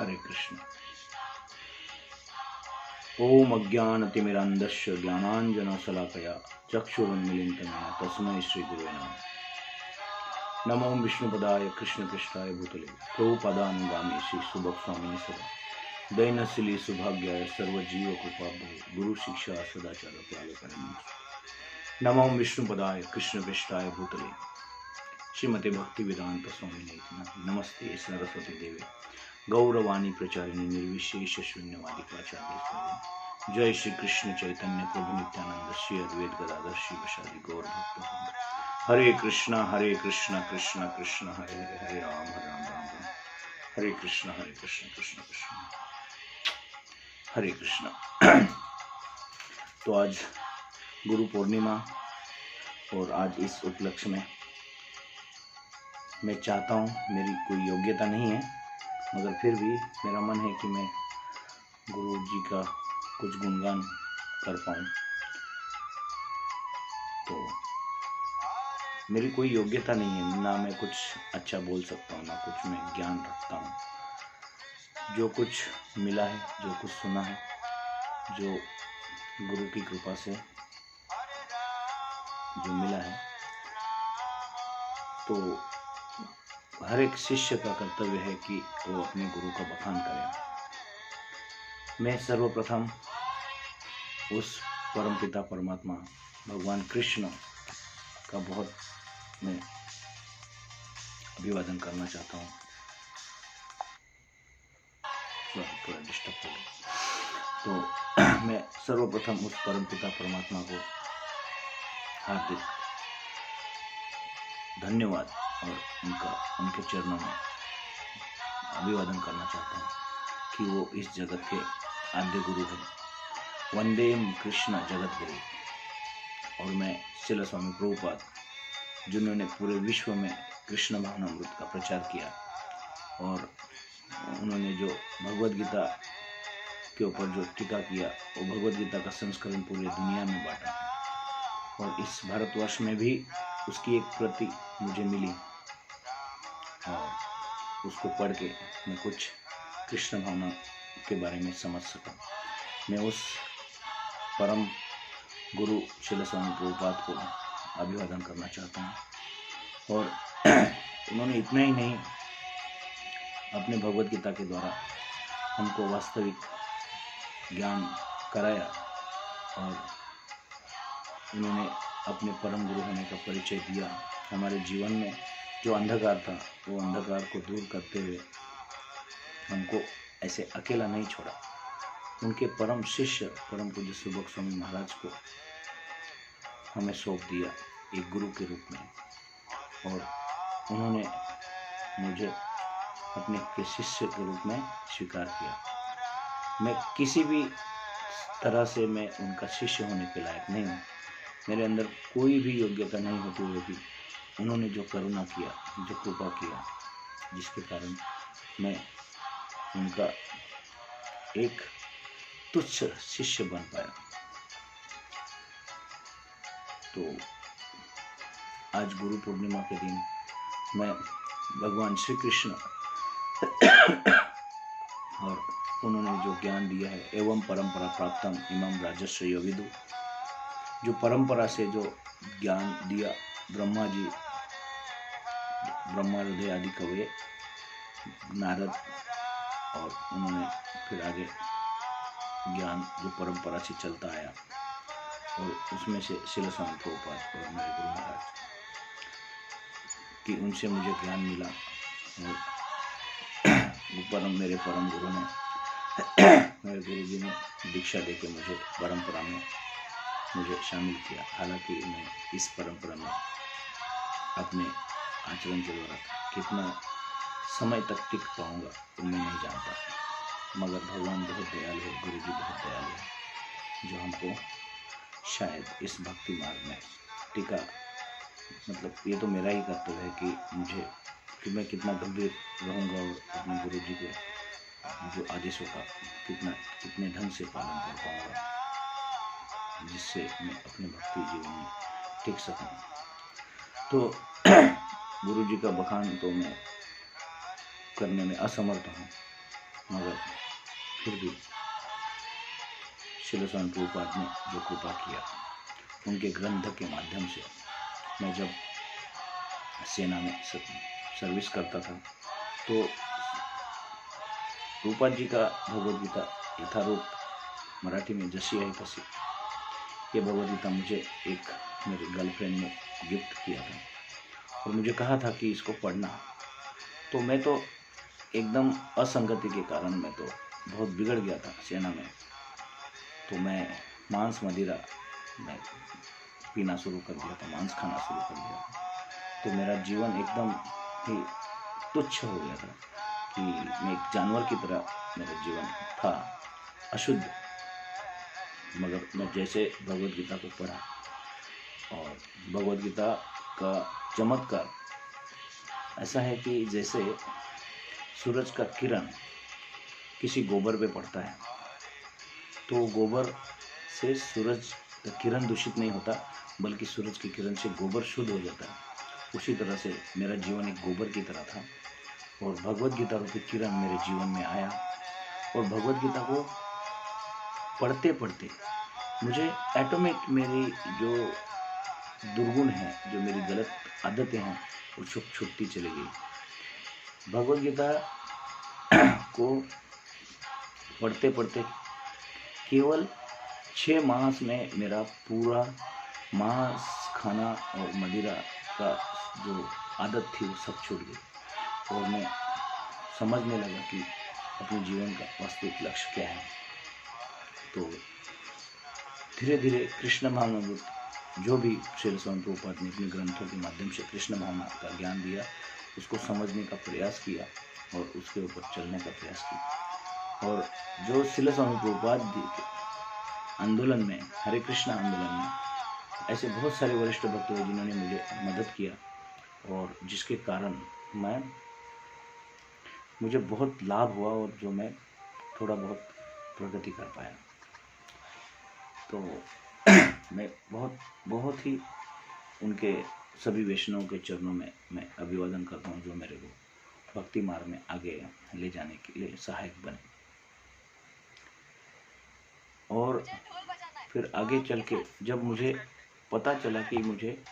हरे कृष्ण। ओम अज्ञानतिमिरान्धस्य ज्ञानाञ्जनशलाकया चक्षुरुन्मीलितं येन तस्मै श्रीगुरुवे नमः। नमो विष्णुपदाय कृष्णपृष्ठाय भूतले प्रभुपदानुगामी श्री सुबक स्वामिने सदा दैनशीली सुभाग्याय सर्वजीवकृपाब्धये गुरु शिक्षा सदाचार पालकाय नमो विष्णुपदाय कृष्णपृष्ठाय भूतले श्रीमते भक्ति वेदांत स्वामिने नमस्ते सरस्वती देवे गौरवाणी प्रचारिणी निर्विशेष शून्यवादी प्राचार्य। जय श्री कृष्ण चैतन्य प्रभु नित्यानंद श्री अद्वैत गदाधर शिवशादी गौर भक्त। हरे कृष्णा कृष्ण कृष्ण हरे हरे, हरे राम राम राम हरे कृष्ण कृष्ण कृष्ण हरे कृष्ण। तो आज गुरु पूर्णिमा और आज इस उपलक्ष्य में मैं चाहता हूँ, मेरी कोई योग्यता नहीं है मगर फिर भी मेरा मन है कि मैं गुरु जी का कुछ गुणगान कर पाऊँ। तो मेरी कोई योग्यता नहीं है, ना मैं कुछ अच्छा बोल सकता हूँ, ना कुछ मैं ज्ञान रखता हूँ। जो कुछ मिला है, जो कुछ सुना है, जो गुरु की कृपा से जो मिला है, तो हर एक शिष्य का कर्तव्य है कि वो अपने गुरु का बखान करे। मैं सर्वप्रथम उस परमपिता परमात्मा भगवान कृष्ण का बहुत मैं अभिवादन करना चाहता हूँ। थोड़ा डिस्टर्ब हो गया। तो मैं सर्वप्रथम उस परमपिता परमात्मा को हार्दिक धन्यवाद और उनके चरणों में अभिवादन करना चाहता हूँ कि वो इस जगत के आद्य गुरु हैं। वंदे कृष्ण जगत गुरु। और मैं श्रील स्वामी प्रभुपाद, जिन्होंने पूरे विश्व में कृष्ण भावनामृत का प्रचार किया और उन्होंने जो भगवद गीता के ऊपर जो टीका किया, वो भगवद गीता का संस्करण पूरी दुनिया में बांटा और इस भारतवर्ष में भी उसकी एक प्रति मुझे मिली और उसको पढ़ के मैं कुछ कृष्ण भावना के बारे में समझ सका। मैं उस परम गुरु श्रील स्वामी प्रभुपाद को अभिवादन करना चाहता हूँ। और उन्होंने इतना ही नहीं, अपने भगवद गीता के द्वारा हमको वास्तविक ज्ञान कराया और उन्होंने अपने परम गुरु होने का परिचय दिया। हमारे जीवन में जो अंधकार था, वो अंधकार को दूर करते हुए हमको ऐसे अकेला नहीं छोड़ा। उनके परम शिष्य परम पूज्य सुबक स्वामी महाराज को हमें सौंप दिया एक गुरु के रूप में और उन्होंने मुझे अपने के शिष्य के रूप में स्वीकार किया। मैं किसी भी तरह से मैं उनका शिष्य होने के लायक नहीं हूँ। मेरे अंदर कोई भी योग्यता नहीं होती हुई भी उन्होंने जो करुणा किया, जो कृपा किया, जिसके कारण मैं उनका एक तुच्छ शिष्य बन पाया। तो आज गुरु पूर्णिमा के दिन मैं भगवान श्री कृष्ण और उन्होंने जो ज्ञान दिया है, एवं परंपरा प्राप्तम इमं राजर्षय विदु, जो परंपरा से जो ज्ञान दिया ब्रह्मा जी, ब्रह्मा हृदय आदि कवि नारद, और उन्होंने फिर आगे ज्ञान जो परंपरा से चलता आया और उसमें से श्रील स्वामी प्रभुपाद और मेरे गुरु महाराज कि उनसे मुझे ज्ञान मिला और मेरे परम गुरु ने मेरे गुरु जी ने दीक्षा देके मुझे परंपरा में मुझे शामिल किया। हालांकि मैं इस परंपरा में अपने आचरण के द्वारा कितना समय तक टिक पाऊंगा तो मैं नहीं जानता, मगर भगवान बहुत दयालु है, गुरु जी बहुत दयालु है, जो हमको शायद इस भक्ति मार्ग में टिका, मतलब ये तो मेरा ही कर्तव्य है कि मैं कितना गंभीर रहूँगा और अपने गुरु जी के जो आदेशों का कितने ढंग से पालन कर पाऊँगा, जिससे मैं अपने भक्ति जीवन में टिक सकूँ। तो गुरु जी का बखान तो मैं करने में असमर्थ हूँ, मगर फिर भी श्रील स्वामी प्रभुपाद ने जो कृपा किया, उनके ग्रंथ के माध्यम से मैं जब सेना में सर्विस करता था तो प्रभुपाद जी का भगवद गीता यथारूप मराठी में जैसी आई तैसी, ये भगवद गीता मुझे एक मेरे गर्लफ्रेंड ने गिफ्ट किया था और मुझे कहा था कि इसको पढ़ना। तो मैं तो एकदम असंगति के कारण मैं तो बहुत बिगड़ गया था सेना में। तो मैं मांस मदिरा मैं पीना शुरू कर दिया था, मांस खाना शुरू कर दिया था। तो मेरा जीवन एकदम ही तुच्छ हो गया था कि मैं एक जानवर की तरह मेरा जीवन था, अशुद्ध। मगर मैं जैसे भगवद गीता को पढ़ा और भगवद गीता का चमत्कार ऐसा है कि जैसे सूरज का किरण किसी गोबर पे पड़ता है तो गोबर से सूरज का किरण दूषित नहीं होता, बल्कि सूरज की किरण से गोबर शुद्ध हो जाता है। उसी तरह से मेरा जीवन एक गोबर की तरह था और भगवद गीता रूपी किरण मेरे जीवन में आया और भगवद गीता को पढ़ते पढ़ते मुझे ऑटोमेटिक मेरी जो दुर्गुण है, जो मेरी गलत आदतें हैं, वो छूटती चली गई। भगवद गीता को पढ़ते पढ़ते केवल 6 मास में मेरा पूरा मांस खाना और मदिरा का जो आदत थी वो सब छूट गई और मैं समझने लगा कि अपने जीवन का वास्तविक लक्ष्य क्या है। तो धीरे धीरे कृष्ण भावनामृत जो भी श्रील स्वामी प्रभुपाद ने अपने ग्रंथों के माध्यम से कृष्ण भावना का ज्ञान दिया, उसको समझने का प्रयास किया और उसके ऊपर चलने का प्रयास किया। और जो श्रील स्वामी प्रभुपाद जी के आंदोलन में, हरे कृष्ण आंदोलन में, ऐसे बहुत सारे वरिष्ठ भक्त हुए जिन्होंने मुझे मदद किया और जिसके कारण मुझे बहुत लाभ हुआ और जो मैं थोड़ा बहुत प्रगति कर पाया। तो मैं बहुत ही उनके सभी वैष्णवों के चरणों में मैं अभिवादन करता हूँ, जो मेरे को भक्ति मार्ग में आगे ले जाने के लिए सहायक बने। और फिर आगे चल के जब मुझे पता चला कि मुझे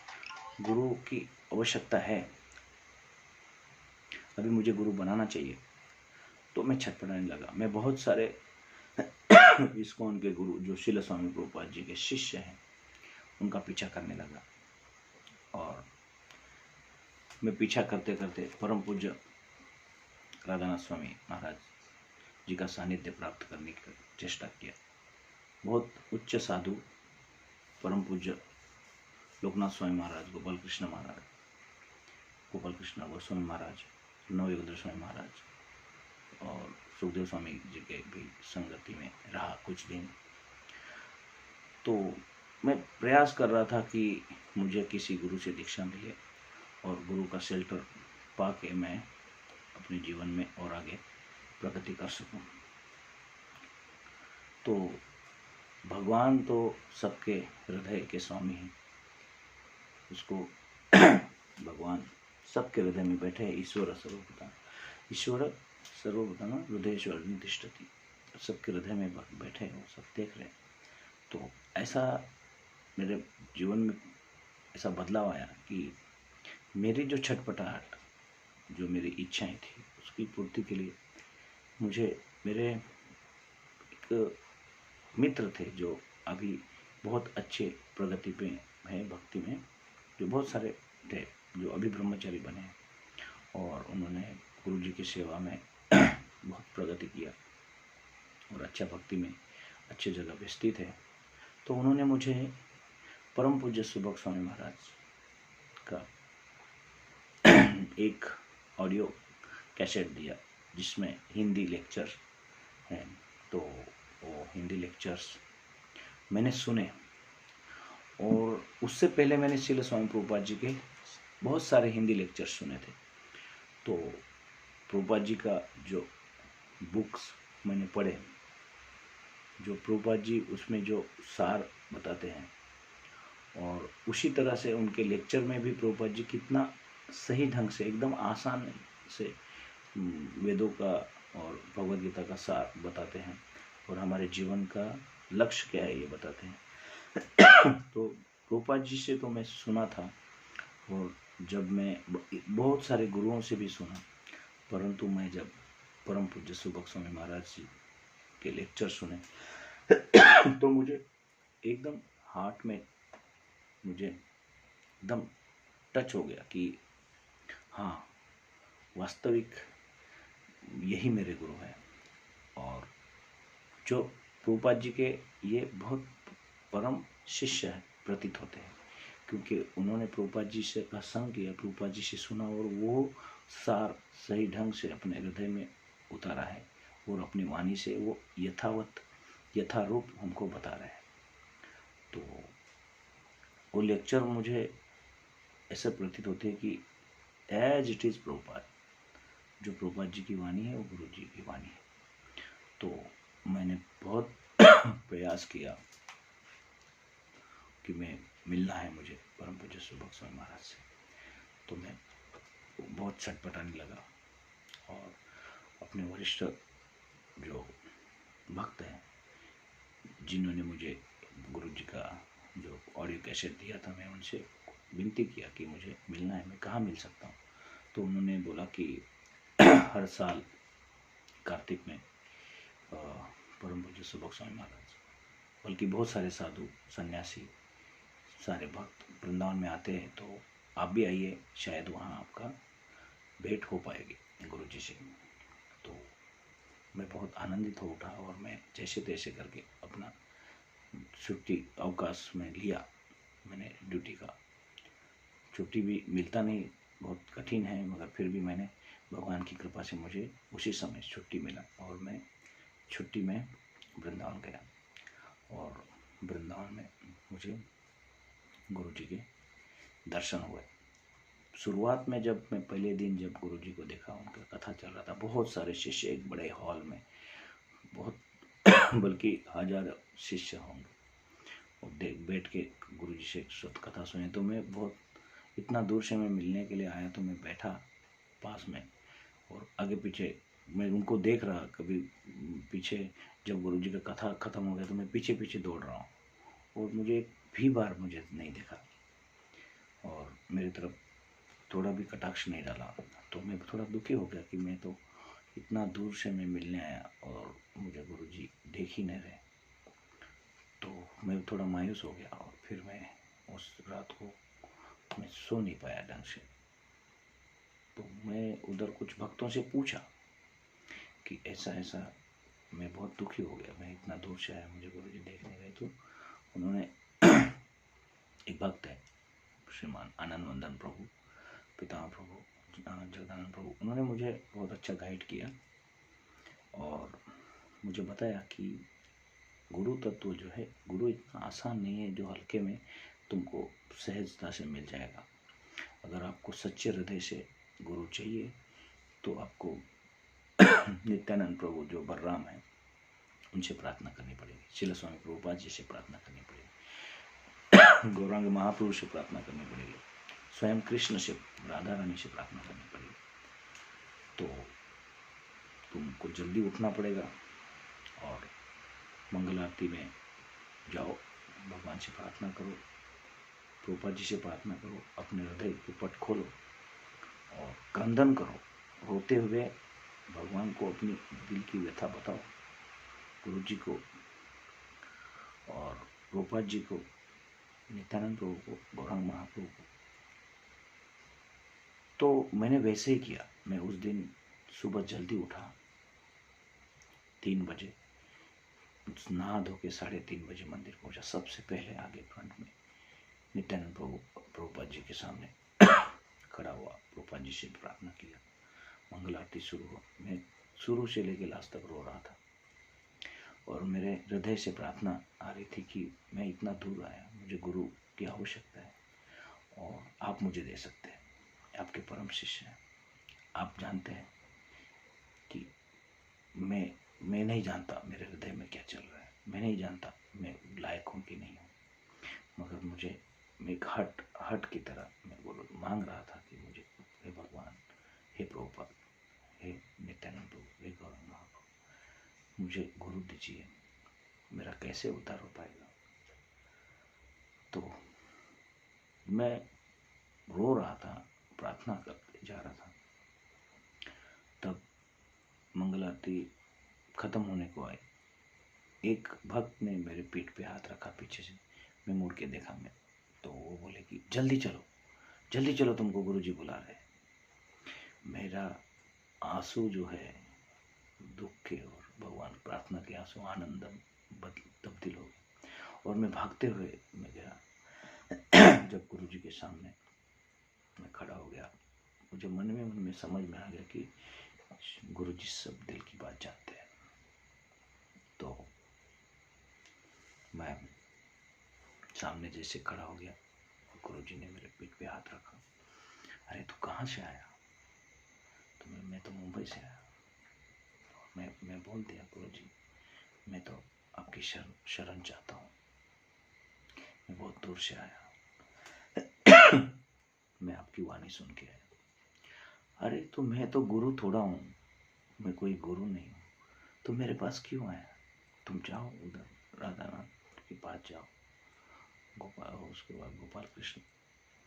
गुरु की आवश्यकता है, अभी मुझे गुरु बनाना चाहिए, तो मैं छटपटाने लगा। मैं बहुत सारे इस्कॉन के गुरु जो श्रील स्वामी प्रभुपाद जी के शिष्य हैं उनका पीछा करने लगा और मैं पीछा करते करते परम पूज्य राधानाथ स्वामी महाराज जी का सानिध्य प्राप्त करने की चेष्टा किया। बहुत उच्च साधु परम पूज्य लोकनाथ स्वामी महाराज, गोपाल कृष्ण गोस्वामी महाराज, नवयोगेंद्र स्वामी महाराज और सुखदेव स्वामी जी के भी संगति में रहा कुछ दिन। तो मैं प्रयास कर रहा था कि मुझे किसी गुरु से दीक्षा मिले और गुरु का शेल्टर पाके मैं अपने जीवन में और आगे प्रगति कर सकूं। तो भगवान तो सबके हृदय के स्वामी हैं, उसको भगवान सबके हृदय में बैठे हैं। ईश्वर सर्वभूतानां हृदयेषु तिष्ठति, सबके हृदय में बैठे हैं, सब देख रहे हैं। तो ऐसा मेरे जीवन में ऐसा बदलाव आया कि मेरी जो छटपटाहट, जो मेरी इच्छाएं थी, उसकी पूर्ति के लिए मुझे मेरे एक मित्र थे जो अभी बहुत अच्छे प्रगति पे हैं भक्ति में, जो बहुत सारे थे जो अभी ब्रह्मचारी बने हैं और उन्होंने गुरु जी की सेवा में बहुत प्रगति किया और अच्छा भक्ति में अच्छी जगह पे स्थित है। तो उन्होंने मुझे परम पूज्य सुबक स्वामी महाराज का एक ऑडियो कैसेट दिया जिसमें हिंदी लेक्चर हैं। तो वो हिंदी लेक्चर्स मैंने सुने और उससे पहले मैंने श्रील स्वामी प्रभुपाद जी के बहुत सारे हिंदी लेक्चर्स सुने थे। तो प्रभुपाद जी का जो बुक्स मैंने पढ़े, जो प्रभुपाद जी उसमें जो सार बताते हैं और उसी तरह से उनके लेक्चर में भी प्रभुपाद जी कितना सही ढंग से एकदम आसान से वेदों का और भगवद गीता का सार बताते हैं और हमारे जीवन का लक्ष्य क्या है ये बताते हैं। तो प्रभुपाद जी से तो मैं सुना था, और जब मैं बहुत सारे गुरुओं से भी सुना, परंतु मैं जब परम पूज्य सुबक स्वामी महाराज जी के लेक्चर सुने तो मुझे एकदम हार्ट में मुझे एकदम टच हो गया कि हाँ, वास्तविक यही मेरे गुरु हैं। और जो प्रभुपाद जी के ये बहुत परम शिष्य है प्रतीत होते हैं, क्योंकि उन्होंने प्रभुपाद जी से का संग किया, प्रभुपाद जी से सुना और वो सार सही ढंग से अपने हृदय में उतारा है और अपनी वाणी से वो यथारूप हमको बता रहे हैं। तो वो लेक्चर मुझे ऐसा प्रतीत होते हैं कि एज इट इज़ प्रभुपाद, जो प्रभुपाद जी की वाणी है वो गुरु जी की वाणी है। तो मैंने बहुत प्रयास किया कि मैं मिलना है मुझे परम पूज्य सुबक स्वामी महाराज से। तो मैं बहुत छटपटाने लगा और अपने वरिष्ठ जो भक्त हैं जिन्होंने मुझे गुरु जी का जो ऑडियो कैसेट दिया था, मैं उनसे विनती किया कि मुझे मिलना है, मैं कहाँ मिल सकता हूँ। तो उन्होंने बोला कि हर साल कार्तिक में परम पूज्य सुबक स्वामी महाराज, बल्कि बहुत सारे साधु सन्यासी सारे भक्त वृंदावन में आते हैं, तो आप भी आइए, शायद वहाँ आपका भेंट हो पाएगी गुरु जी से। तो मैं बहुत आनंदित हो उठा और मैं जैसे तैसे करके अपना छुट्टी अवकाश में लिया। मैंने ड्यूटी का छुट्टी भी मिलता नहीं, बहुत कठिन है, मगर फिर भी मैंने भगवान की कृपा से मुझे उसी समय छुट्टी मिला और मैं छुट्टी में वृंदावन गया। और वृंदावन में मुझे गुरु जी के दर्शन हुए। शुरुआत में जब मैं पहले दिन जब गुरु जी को देखा, उनका कथा चल रहा था, बहुत सारे शिष्य एक बड़े हॉल में, बहुत बल्कि 1000 शिष्य होंगे, और बैठ के गुरु जी से सत कथा सुने। तो मैं बहुत इतना दूर से मैं मिलने के लिए आया, तो मैं बैठा पास में और आगे पीछे मैं उनको देख रहा। कभी पीछे जब गुरु जी का कथा खत्म हो गया तो मैं पीछे पीछे दौड़ रहा हूँ और मुझे एक भी बार मुझे नहीं देखा और मेरी तरफ थोड़ा भी कटाक्ष नहीं डाला। तो मैं थोड़ा दुखी हो गया कि मैं तो इतना दूर से मैं मिलने आया और मुझे गुरु जी देख ही नहीं रहे। तो मैं थोड़ा मायूस हो गया और फिर मैं उस रात को मैं सो नहीं पाया ढंग से। तो मैं उधर कुछ भक्तों से पूछा कि ऐसा ऐसा, मैं बहुत दुखी हो गया, मैं इतना दूर से आया, मुझे गुरु जी देख नहीं रहे। तो उन्होंने एक भक्त है श्रीमान आनंद वंदन प्रभु, पितामह प्रभु जगदानंद प्रभु, उन्होंने मुझे बहुत अच्छा गाइड किया और मुझे बताया कि गुरु तत्व जो है, गुरु इतना आसान नहीं है जो हल्के में तुमको सहजता से मिल जाएगा। अगर आपको सच्चे हृदय से गुरु चाहिए तो आपको नित्यानंद प्रभु जो बलराम है उनसे प्रार्थना करनी पड़ेगी, श्रील स्वामी प्रभुपाद जी से प्रार्थना करनी पड़ेगी, गौरांग महाप्रभु से प्रार्थना करनी पड़ेगी, स्वयं कृष्ण से, राधा रानी से प्रार्थना करनी पड़ेगी। तो तुमको जल्दी उठना पड़ेगा और मंगल आरती में जाओ, भगवान से प्रार्थना करो, प्रभुपाद जी से प्रार्थना करो, अपने हृदय के पट खोलो और क्रंदन करो, रोते हुए भगवान को अपनी दिल की व्यथा बताओ, गुरु जी को और प्रभुपाद जी को, नित्यानंद प्रभु को, गौरांग महाप्रभु को। तो मैंने वैसे ही किया। मैं उस दिन सुबह जल्दी उठा 3 बजे, नहा धो के 3:30 बजे मंदिर पहुंचा। सबसे पहले आगे फ्रंट में नित्यानंद प्रभु प्रभुपाद जी के सामने खड़ा हुआ, प्रभुपाद जी से प्रार्थना किया, मंगल आरती शुरू हो। मैं शुरू से लेकर लास्ट तक रो रहा था और मेरे हृदय से प्रार्थना आ रही थी कि मैं इतना दूर आया, मुझे गुरु की आवश्यकता है और आप मुझे दे सकते हैं, आपके परम शिष्य हैं। आप जानते हैं कि मैं नहीं जानता मेरे हृदय में क्या चल रहा है, मैं नहीं जानता मैं लायक हूँ कि नहीं हूँ, मगर मुझे एक हट की तरह मैं गुरु मांग रहा था कि मुझे, हे भगवान, हे प्रभुपाद, हे नित्यानंद प्रभु, हे गौरांग मुझे गुरु दीजिए, मेरा कैसे उद्धार हो पाएगा। तो मैं रो रहा था, प्रार्थना करते जा रहा था, तब मंगल आरती खत्म होने को आई। एक भक्त ने मेरे पीठ पे हाथ रखा पीछे से, मैं मुड़ के देखा, मैं तो वो बोले कि जल्दी चलो, जल्दी चलो, तुमको गुरुजी बुला रहे। मेरा आंसू जो है दुख के और भगवान प्रार्थना के आंसू आनंद तब्दील हो गए, और मैं भागते हुए मैं गया। जब गुरुजी के सामने मैं खड़ा हो गया, मुझे मन में समझ में आ गया कि गुरुजी सब दिल की बात जानते हैं। तो मैं सामने जैसे खड़ा हो गया, गुरुजी ने मेरे पीठ पे हाथ रखा। अरे तू कहाँ से आया? तो मैं तो मुंबई से आया। मैं बोल दिया, गुरुजी मैं तो आपकी शरण चाहता हूँ, मैं बहुत दूर से आया, मैं आपकी वाणी सुन के आया। अरे तो मैं तो गुरु थोड़ा हूँ, मैं कोई गुरु नहीं हूँ, तो मेरे पास क्यों आया? तुम जाओ उधर राधानाथ के पास जाओ, उसके बाद गोपाल कृष्ण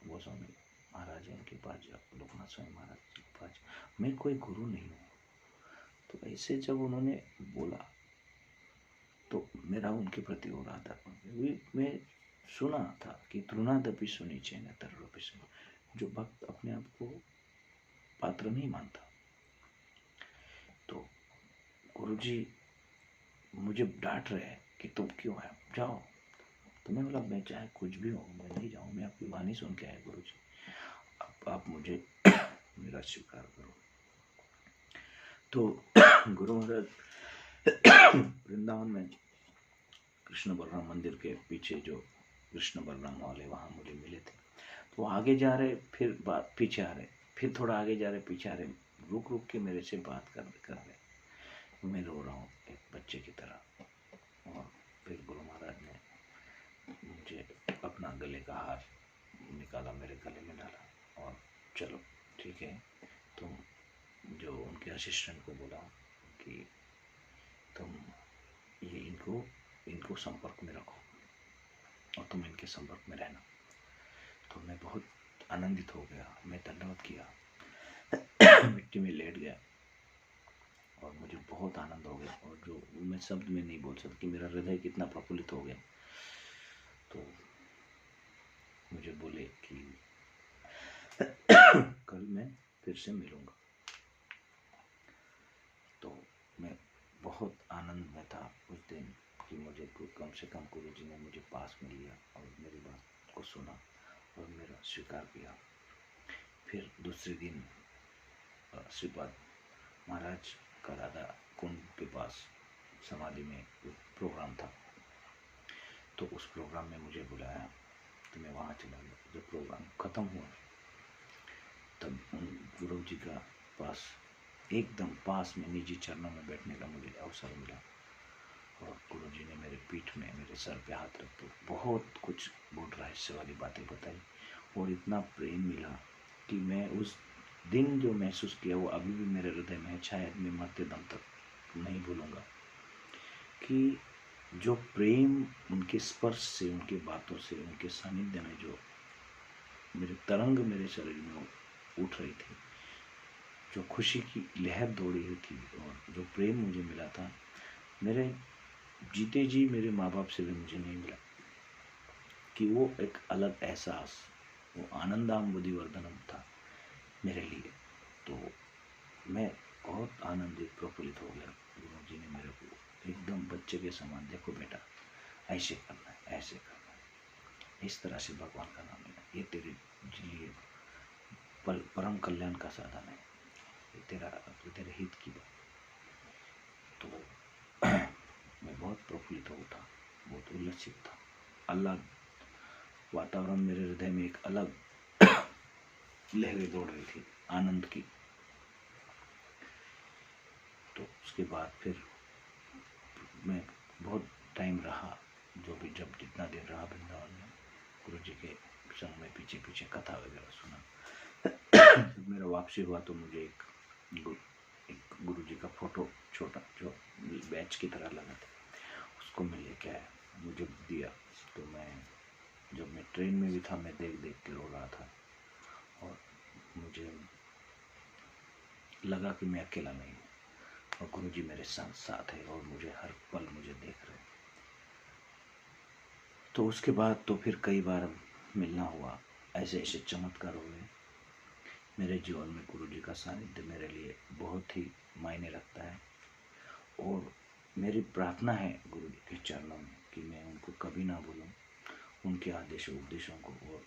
गोस्वामी महाराज उनके पास जाओ, लोकनाथ स्वामी महाराज के पास जाओ, मैं कोई गुरु नहीं हूँ। तो ऐसे जब उन्होंने बोला तो मेरा उनके प्रति हो रहा था। मैं सुना था कि तृणादपि सुनीचे न तरुपि सुनी, जो भक्त अपने आप को पात्र नहीं मानता। तो गुरुजी मुझे डांट रहे हैं कि तुम क्यों आए, जाओ। तो मैं बोला मैं चाहे कुछ भी हो, मैं नहीं जाऊँ, मैं आपकी वाणी सुन के आया गुरुजी, आप मुझे मेरा स्वीकार करो। तो गुरु महाराज वृंदावन में कृष्ण बलराम मंदिर के पीछे जो कृष्ण बलराम हॉल है, वहाँ मुझे मिले थे। तो आगे जा रहे, फिर बात पीछे आ रहे, फिर थोड़ा आगे जा रहे, पीछे आ रहे, रुक रुक के मेरे से बात कर रहे। मैं रो रहा हूँ एक बच्चे की तरह। और फिर गुरु महाराज ने मुझे अपना गले का हार निकाला, मेरे गले में डाला, और चलो ठीक है, तुम जो उनके असिस्टेंट को बोला कि तुम ये इनको संपर्क में रखो और तुम इनके संपर्क में रहना। तो मैं बहुत आनंदित हो गया, मैं धन्यवाद किया, मिट्टी में लेट गया और मुझे बहुत आनंद हो गया, और जो मैं शब्द में नहीं बोल सकता कि मेरा हृदय कितना प्रफुल्लित हो गया। तो मुझे बोले कि कल मैं फिर से मिलूंगा। तो मैं बहुत आनंद में था उस दिन कि मुझे कम से कम गुरुजी ने मुझे पास में लिया और मेरी बात को सुना और मेरा स्वीकार किया। फिर दूसरे दिन श्रीपाद महाराज का राधा कुंड के पास समाधि में प्रोग्राम था, तो उस प्रोग्राम में मुझे बुलाया, तो मैं वहाँ चला गया। जब प्रोग्राम खत्म हुआ तब उन गुरु जी का पास एकदम पास में निजी चरणों में बैठने का मुझे अवसर मिला, और गुरु जी ने मेरे पीठ में मेरे सर पे हाथ रख के बहुत कुछ बहुत रहस्य वाली बातें बताई, और इतना प्रेम मिला कि मैं उस दिन जो महसूस किया वो अभी भी मेरे हृदय में है, शायद मैं मरते दम तक नहीं भूलूंगा। कि जो प्रेम उनके स्पर्श से, उनके बातों से, उनके सानिध्य में जो मेरे तरंग मेरे शरीर में उठ रही थी, जो खुशी की लहर दौड़ी हुई थी, और जो प्रेम मुझे मिला था, मेरे जीते जी मेरे माँ बाप से भी मुझे नहीं मिला। कि वो एक अलग एहसास, वो आनंदाम बुद्धिवर्धनम था मेरे लिए। तो मैं बहुत आनंदित प्रफुल्लित हो गया। गुरु जी ने मेरे को एकदम बच्चे के समान, देखो बेटा ऐसे करना है, ऐसे करना है, इस तरह से भगवान का नाम लेना, ये तेरे लिए परम कल्याण का साधन है, ये तेरे हित की बात। तो मैं बहुत प्रफुल्लित हो उठा, बहुत उल्लसित था। अलग वातावरण, मेरे हृदय में एक अलग लहरें दौड़ रही थी आनंद की। तो उसके बाद फिर मैं बहुत टाइम रहा, जब जितना दिन रहा वृंदावन में, गुरु जी के संग में पीछे पीछे कथा वगैरह सुना। जब मेरा वापसी हुआ तो मुझे एक गुरु जी का फोटो छोटा जो बैच टॉर्च की तरह लगा था, उसको मैं लेके आया, मुझे दिया। तो जब मैं ट्रेन में भी था, मैं देख देख के रो रहा था और मुझे लगा कि मैं अकेला नहीं हूँ और गुरुजी मेरे साथ साथ है और मुझे हर पल मुझे देख रहे हैं। तो उसके बाद तो फिर कई बार मिलना हुआ, ऐसे ऐसे चमत्कार हुए। मेरे जीवन में गुरुजी का सानिध्य मेरे लिए बहुत ही मायने रखता है और मेरी प्रार्थना है गुरुजी के चरणों में कि मैं उनको कभी ना भूलूं, उनके आदेश उपदेशों को, और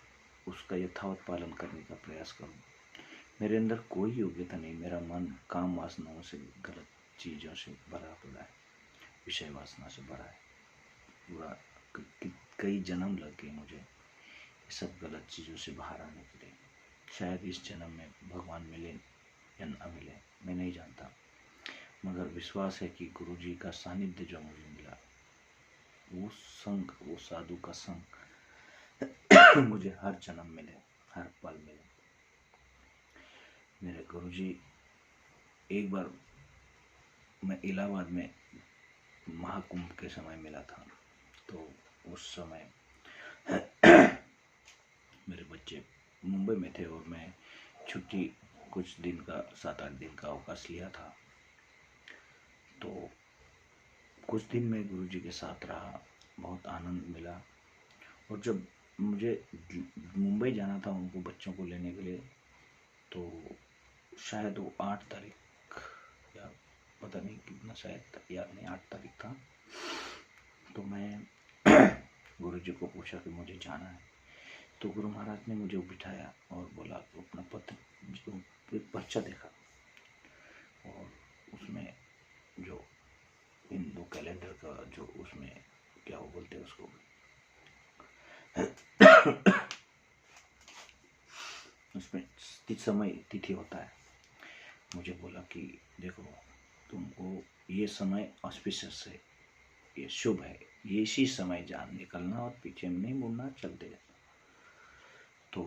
उसका यथावत पालन करने का प्रयास करूं। मेरे अंदर कोई योग्यता नहीं, मेरा मन काम वासनाओं से, गलत चीज़ों से भरा पड़ा है, विषय वासना से भरा है। पूरा कई जन्म लग गए मुझे ये सब गलत चीज़ों से बाहर आने के लिए। शायद इस जन्म में भगवान मिले या न मिले, मैं नहीं जानता, मगर विश्वास है कि गुरुजी का सानिध्य जो मुझे मिला, वो संग, वो साधु का संग मुझे हर जन्म मिले, हर पल मिले। मेरे गुरुजी, एक बार मैं इलाहाबाद में महाकुंभ के समय मिला था, तो उस समय मेरे बच्चे मुंबई में थे और मैं छुट्टी कुछ दिन का 7-8 दिन का अवकाश लिया था। तो कुछ दिन मैं गुरुजी के साथ रहा, बहुत आनंद मिला। और जब मुझे मुंबई जाना था उनको बच्चों को लेने के लिए, तो शायद वो 8 तारीख या पता नहीं कितना, शायद याद नहीं, 8 तारीख था। तो मैं गुरुजी को पूछा कि मुझे जाना है। तो गुरु महाराज ने मुझे बिठाया और बोला, अपना पत्र पर्चा देखा और उसमें जो हिंदू कैलेंडर का जो उसमें क्या वो बोलते हैं उसको उसमें समय तिथि होता है। मुझे बोला कि देखो, तुमको ये समय ऑस्पिशियस है, ये शुभ है, ये इसी समय जान निकलना और पीछे नहीं मुड़ना, चलते जाना। तो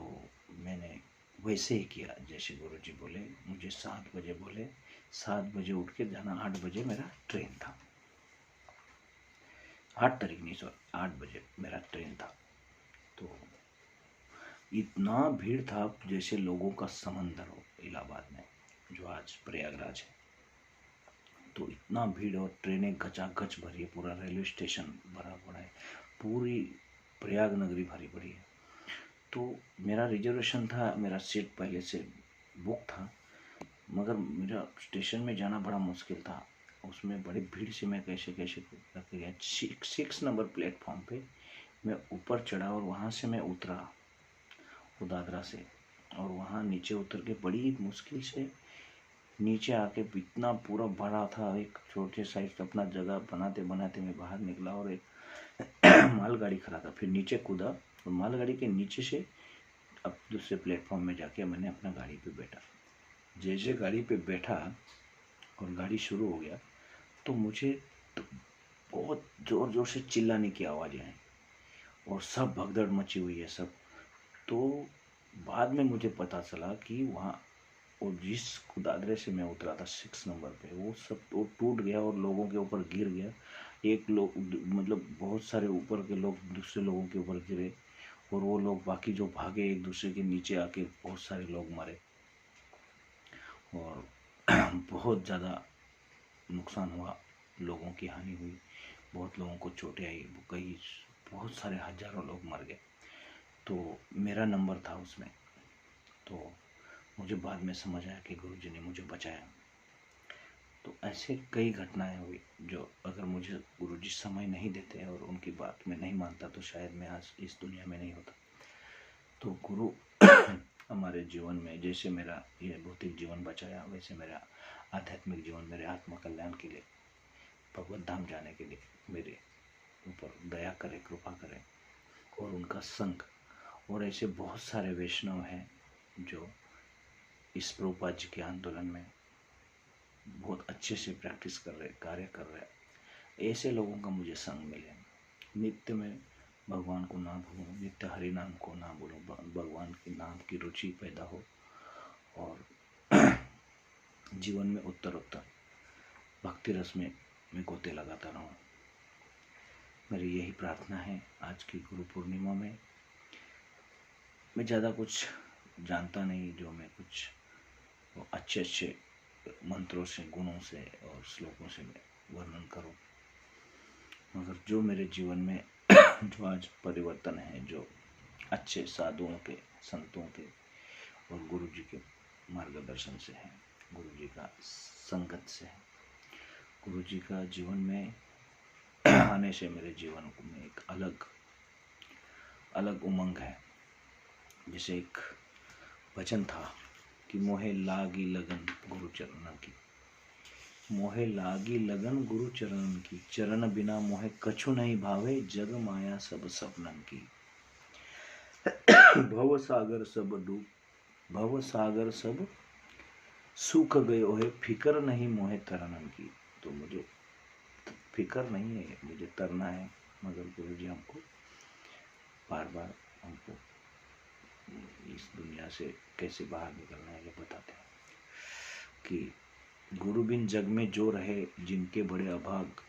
मैंने वैसे ही किया जैसे गुरुजी बोले। मुझे 7 बजे बोले, 7 बजे उठ के जाना। 8 बजे मेरा ट्रेन था, 8 तारीख नहीं, सॉरी 8 बजे मेरा ट्रेन था। तो इतना भीड़ था जैसे लोगों का समंदर हो इलाहाबाद में, जो आज प्रयागराज है। तो इतना भीड़ और ट्रेनें गचागच भरी है, पूरा रेलवे स्टेशन भरा पड़ा है, पूरी प्रयाग नगरी भरी पड़ी है। तो मेरा रिजर्वेशन था, मेरा सीट पहले से बुक था, मगर मेरा स्टेशन में जाना बड़ा मुश्किल था। उसमें बड़ी भीड़ से मैं कैसे कैसे करके गया। 6 नंबर प्लेटफॉर्म पे मैं ऊपर चढ़ा और वहाँ से मैं उतरा दादरा से, और वहाँ नीचे उतर के बड़ी मुश्किल से नीचे आके, इतना पूरा भरा था, एक छोटे साइज अपना जगह बनाते बनाते मैं बाहर निकला और एक मालगाड़ी खड़ा था। फिर नीचे कूदा और मालगाड़ी के नीचे से अब दूसरे प्लेटफॉर्म में जाके मैंने अपना गाड़ी पे बैठा। जैसे गाड़ी पे बैठा और गाड़ी शुरू हो गया, तो मुझे तो बहुत ज़ोर ज़ोर से चिल्लाने की आवाज़ें आई और सब भगदड़ मची हुई है सब। तो बाद में मुझे पता चला कि वहाँ और जिस दादरे से मैं उतरा था 6 नंबर पे, वो सब वो टूट गया और लोगों के ऊपर गिर गया। एक लोग, मतलब बहुत सारे ऊपर के लोग दूसरे लोगों के ऊपर गिरे और वो लोग बाकी जो भागे एक दूसरे के नीचे आके बहुत सारे लोग मरे और बहुत ज़्यादा नुकसान हुआ, लोगों की हानि हुई, बहुत लोगों को चोटें आई, कई बहुत सारे हजारों लोग मर गए। तो मेरा नंबर था उसमें। तो मुझे बाद में समझ आया कि गुरुजी ने मुझे बचाया। तो ऐसे कई घटनाएं हुई जो अगर मुझे गुरुजी समय नहीं देते और उनकी बात में नहीं मानता तो शायद मैं आज इस दुनिया में नहीं होता। तो गुरु हमारे जीवन में जैसे मेरा ये भौतिक जीवन बचाया, वैसे मेरा आध्यात्मिक जीवन, मेरे आत्म कल्याण के लिए, भगवत धाम जाने के लिए मेरे ऊपर दया करे, कृपा करे। और उनका संग, और ऐसे बहुत सारे वैष्णव हैं जो इस प्रभुपाद जी के आंदोलन में बहुत अच्छे से प्रैक्टिस कर रहे, कार्य कर रहे। ऐसे लोगों का मुझे संग मिले। नित्य में भगवान को ना भूलूं, नित्य हरि नाम को ना भूलूं, भगवान के नाम की रुचि पैदा हो और जीवन में उत्तर उत्तर भक्ति रस में मैं गोते लगाता रहूं। मेरी यही प्रार्थना है आज की गुरु पूर्णिमा में। मैं ज़्यादा कुछ जानता नहीं जो मैं कुछ वो अच्छे अच्छे मंत्रों से, गुणों से और श्लोकों से मैं वर्णन करूं, मगर जो मेरे जीवन में जो आज परिवर्तन है, जो अच्छे साधुओं के, संतों के और गुरु जी के मार्गदर्शन से है, गुरु जी का संगत से है, गुरु जी का जीवन में आने से मेरे जीवन में एक अलग उमंग है। जैसे एक वचन था कि मोहे लागी लगन गुरु चरण की, मोहे लागी लगन गुरु चरण की, चरण बिना मोहे कछु नहीं भावे, जग माया सब सपनन की। भव सागर सब सूख गयो है, फिकर नहीं मोहे तरनन की। तो मुझे फिकर नहीं है, मुझे तरना है, मगर गुरु जी हमको बार बार हमको इस दुनिया से कैसे बाहर निकलना है ये बताते हैं कि गुरु बिन जग में जो रहे, जिनके बड़े अभाग,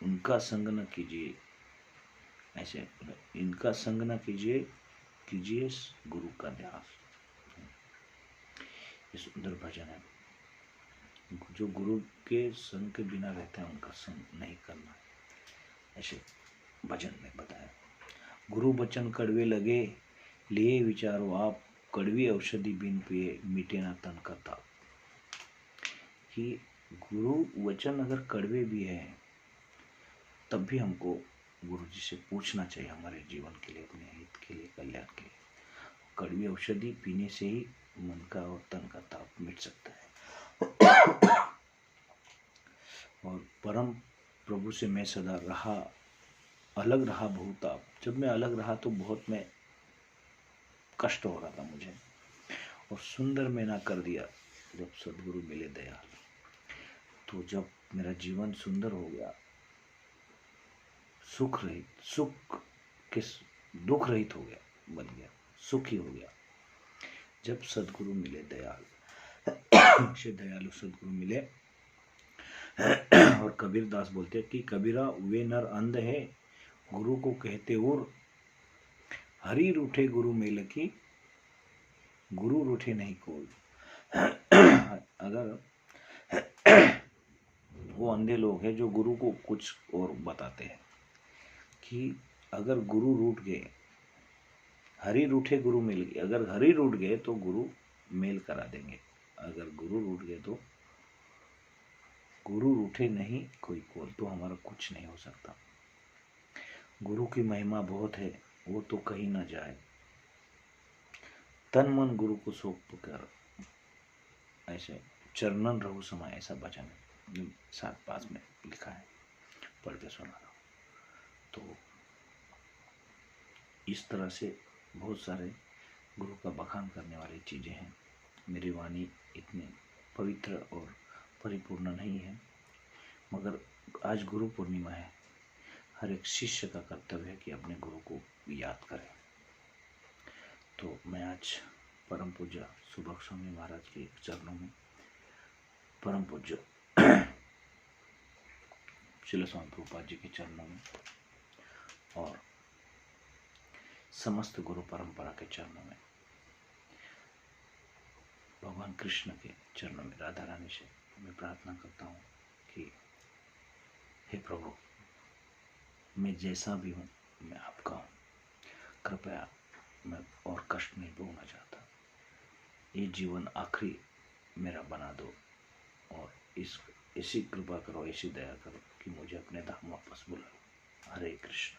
उनका संग न कीजिए, ऐसे इनका संग न कीजिए, कीजिए गुरु का ध्यास। ये सुंदर भजन है। जो गुरु के संग के बिना रहते हैं उनका संग नहीं करना, ऐसे भजन में बताया। गुरु बचन कड़वे लगे, लिए विचारो आप, कड़वी औषधि बिन पिए मिटे ना तन का ताप। कि गुरु वचन अगर कड़वे भी है तब भी हमको गुरु जी से पूछना चाहिए, हमारे जीवन के लिए, अपने हित के लिए, कल्याण के लिए। कड़वी औषधि पीने से ही मन का और तन का ताप मिट सकता है। और परम प्रभु से मैं सदा रहा, अलग रहा बहुत आप। जब मैं अलग रहा तो बहुत मैं कष्ट हो रहा था मुझे, और सुंदर में ना कर दिया जब सदगुरु मिले दयाल। तो जब मेरा जीवन सुंदर हो गया, सुख रहित हो गया, बन गया, सुखी हो गया, जब सदगुरु मिले दयाल, से दयालु सदगुरु मिले। और कबीर दास बोलते हैं कि कबीरा वे नर अंध है, गुरु को कहते और हरि रूठे गुरु मेल की, गुरु रूठे नहीं कोई। अगर वो अंधे लोग हैं जो गुरु को कुछ और बताते हैं कि अगर गुरु रूठ गए, हरि रूठे गुरु मिल गए, अगर हरि रूठ गए तो गुरु मेल करा देंगे, अगर गुरु रूठ गए तो गुरु रूठे नहीं कोई कोल, तो हमारा कुछ नहीं हो सकता। गुरु की महिमा बहुत है, वो तो कहीं ना जाए, तन मन गुरु को सौंप कर, ऐसे चरणन रहु समय, ऐसा वचन 7:5 में लिखा है, पढ़ के सुना रहा हूं। तो इस तरह से बहुत सारे गुरु का बखान करने वाली चीजें हैं। मेरी वाणी इतनी पवित्र और परिपूर्ण नहीं है, मगर आज गुरु पूर्णिमा है। हर एक शिष्य का कर्तव्य है कि अपने गुरु को याद करे। तो मैं आज परम पूज्य सुबक स्वामी महाराज के चरणों में, परम पूज्य शिला स्वामी प्रभुपाद जी के चरणों में, और समस्त गुरु परंपरा के चरणों में, भगवान कृष्ण के चरणों में, राधा रानी से मैं प्रार्थना करता हूँ कि हे प्रभु, मैं जैसा भी हूँ मैं आपका हूँ, कृपया मैं और कष्ट नहीं भोगना चाहता, ये जीवन आखिरी मेरा बना दो, और ऐसी कृपा करो, ऐसी दया करो कि मुझे अपने धाम वापस बुलाओ। हरे कृष्ण।